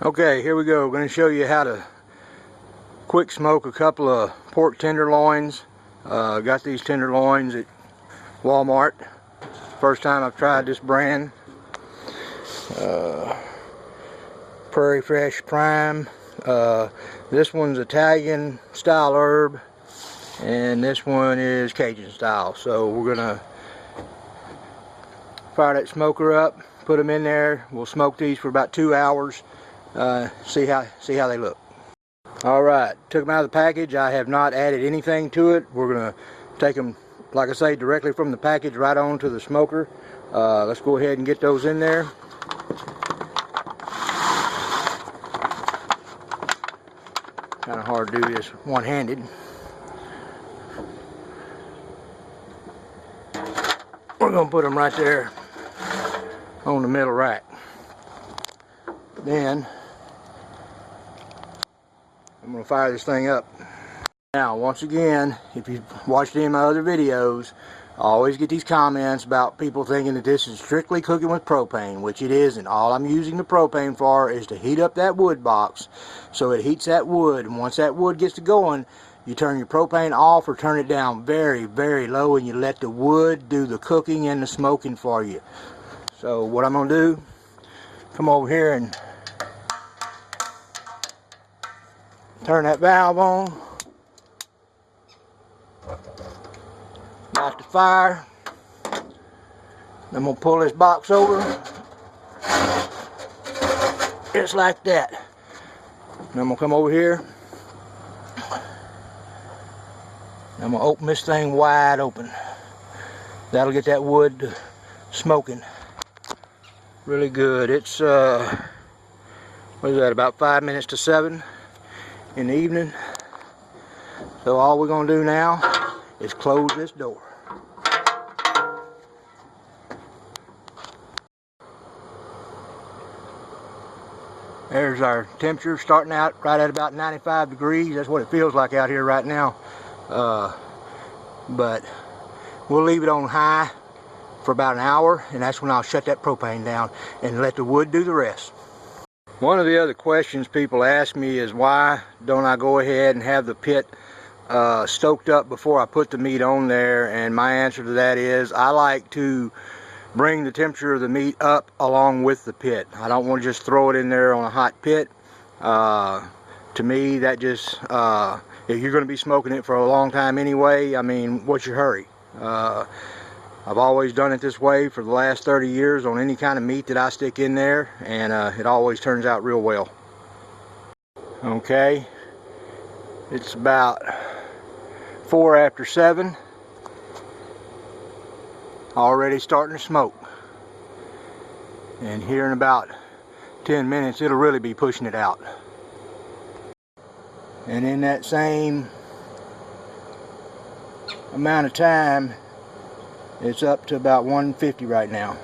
Okay, here we go. I'm going to show you how to quick smoke a couple of pork tenderloins. Got these tenderloins at Walmart. First time I've tried this brand. Prairie Fresh Prime. This one's Italian style herb, and this one is Cajun style. So we're gonna fire that smoker up, put them in there. We'll smoke these for about 2 hours. See how they look. Alright, took them out of the package. I have not added anything to it. We're gonna take them, like I say, directly from the package right on to the smoker. Let's go ahead and get those in there. Kind of hard to do this one-handed. We're gonna put them right there on the middle rack. Then I'm going to fire this thing up. Now, once again, if you've watched any of my other videos, I always get these comments about people thinking that this is strictly cooking with propane, which it isn't. All I'm using the propane for is to heat up that wood box so it heats that wood. And once that wood gets to going, you turn your propane off or turn it down very, very low, and you let the wood do the cooking and the smoking for you. So what I'm going to do, come over here and turn that valve on, light the fire. I'm going to pull this box over, just like that. And I'm going to come over here. I'm going to open this thing wide open. That'll get that wood smoking really good. It's, what is that, about 5 minutes to 7 in the evening. So all we're going to do now is close this door. There's our temperature starting out right at about 95 degrees. That's what it feels like out here right now. But we'll leave it on high for about an hour, and that's when I'll shut that propane down and let the wood do the rest. One of the other questions people ask me is, why don't I go ahead and have the pit stoked up before I put the meat on there? And my answer to that is, I like to bring the temperature of the meat up along with the pit. I don't want to just throw it in there on a hot pit. To me, that just, if you're going to be smoking it for a long time anyway, I mean, what's your hurry? I've always done it this way for the last 30 years on any kind of meat that I stick in there, and it always turns out real well. Okay, it's about 4 after 7, already starting to smoke, and here in about 10 minutes it'll really be pushing it out. And in that same amount of time, it's up to about 150 right now.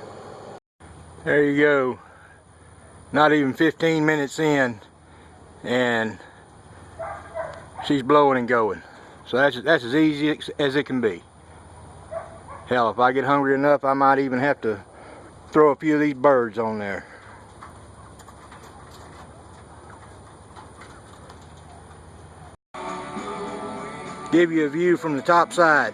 There you go. Not even 15 minutes in, and she's blowing and going. So that's as easy as it can be. Hell, if I get hungry enough, I might even have to throw a few of these birds on there. Give you a view from the top side.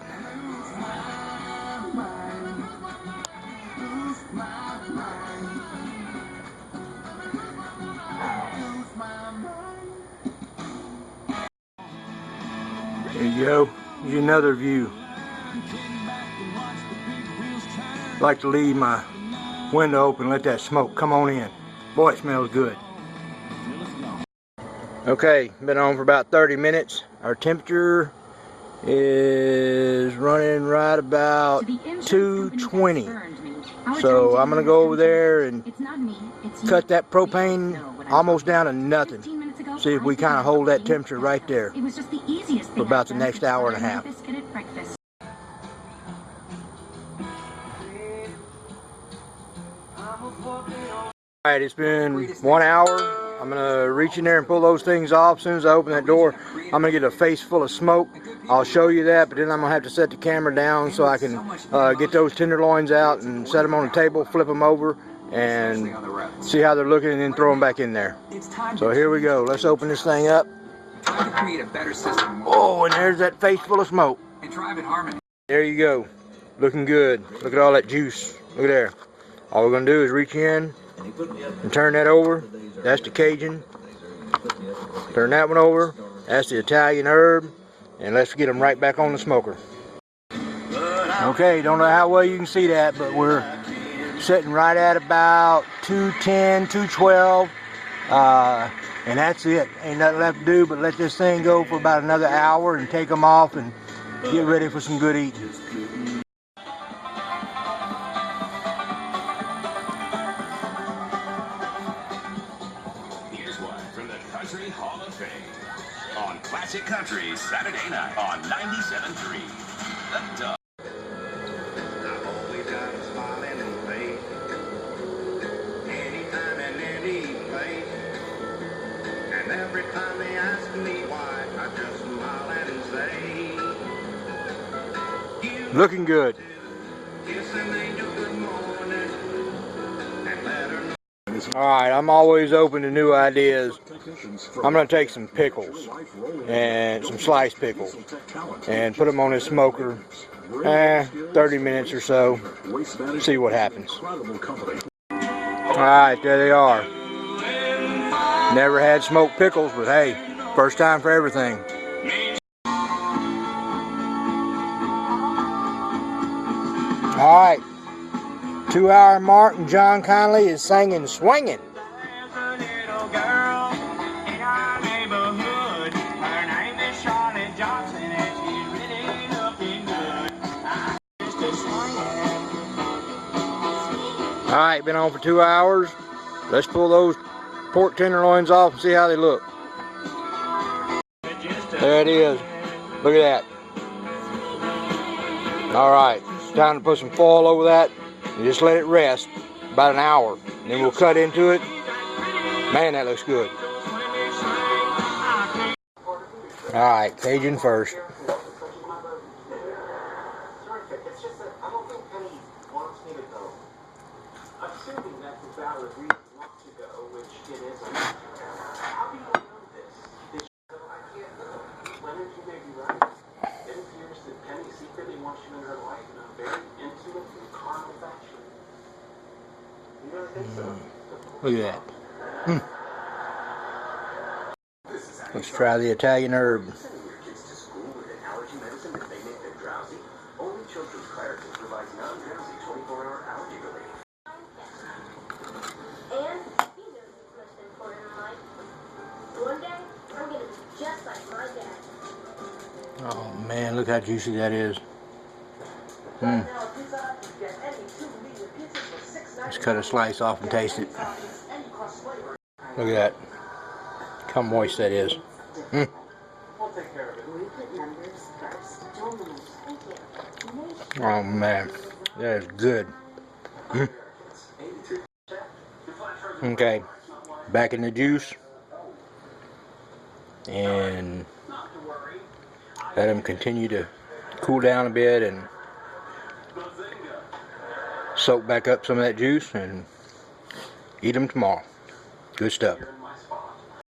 There you go. Here's another view. I like to leave my window open, let that smoke come on in. Boy, it smells good. Okay, been on for about 30 minutes. Our temperature is running right about 220. So I'm gonna go over there and cut that propane almost down to nothing. See if we kind of hold that temperature right there for about the next hour and a half. Alright, it's been 1 hour. I'm gonna reach in there and pull those things off. As soon as I open that door, I'm gonna get a face full of smoke. I'll show you that, but then I'm gonna have to set the camera down so I can get those tenderloins out and set them on the table, flip them over, and see how they're looking and then throw them back in there. So here we go. Let's open this thing up. Oh, and there's that face full of smoke. There you go. Looking good. Look at all that juice. Look at there. All we're going to do is reach in and turn that over. That's the Cajun. Turn that one over. That's the Italian herb. And let's get them right back on the smoker. Okay, don't know how well you can see that, but we're sitting right at about 210, 212. And that's it. Ain't nothing left to do but let this thing go for about another hour and take them off and get ready for some good eating. Here's one from the Country Hall of Fame on Classic Country Saturday night on 97.3. The Dog. I've always got a smiling in face, anytime and any place. And every time they ask me why, I just smile and say, looking good. kiss an angel good morning, and let her know. Alright, I'm always open to new ideas. I'm going to take some pickles, and some sliced pickles, and put them on this smoker, 30 minutes or so, see what happens. Alright, there they are. Never had smoked pickles, but hey, first time for everything. Alright, 2-hour mark and John Conley is singing Swinging. Alright, been on for 2 hours. Let's pull those pork tenderloins off and see how they look. There it is. Look at that. Alright, time to put some foil over that and just let it rest about an hour. And then we'll cut into it. Man, that looks good. Alright, Cajun first. Assuming that's a valid reason not to go, which it isn't. How do you know this? I can't know. Leonard, you may be right. It appears that Penny secretly wants you in her life in a very intimate and carnal fashion. You don't think so? Look at that. Let's try the Italian herb. Sending your kids to school with an allergy medicine that may make them drowsy? Only Children's Claritin provides non-drowsy 24-hour allergy relief. And he knows he's most important in life. One day, I'm gonna be just like my dad. Oh man, look how juicy that is. Let's cut a slice off and taste it. Look at that. Look how moist that is. We'll take care of it. We put numbers first. Gentlemen, thank you. Oh man, that is good. Okay, back in the juice. And let them continue to cool down a bit and soak back up some of that juice and eat them tomorrow. Good stuff.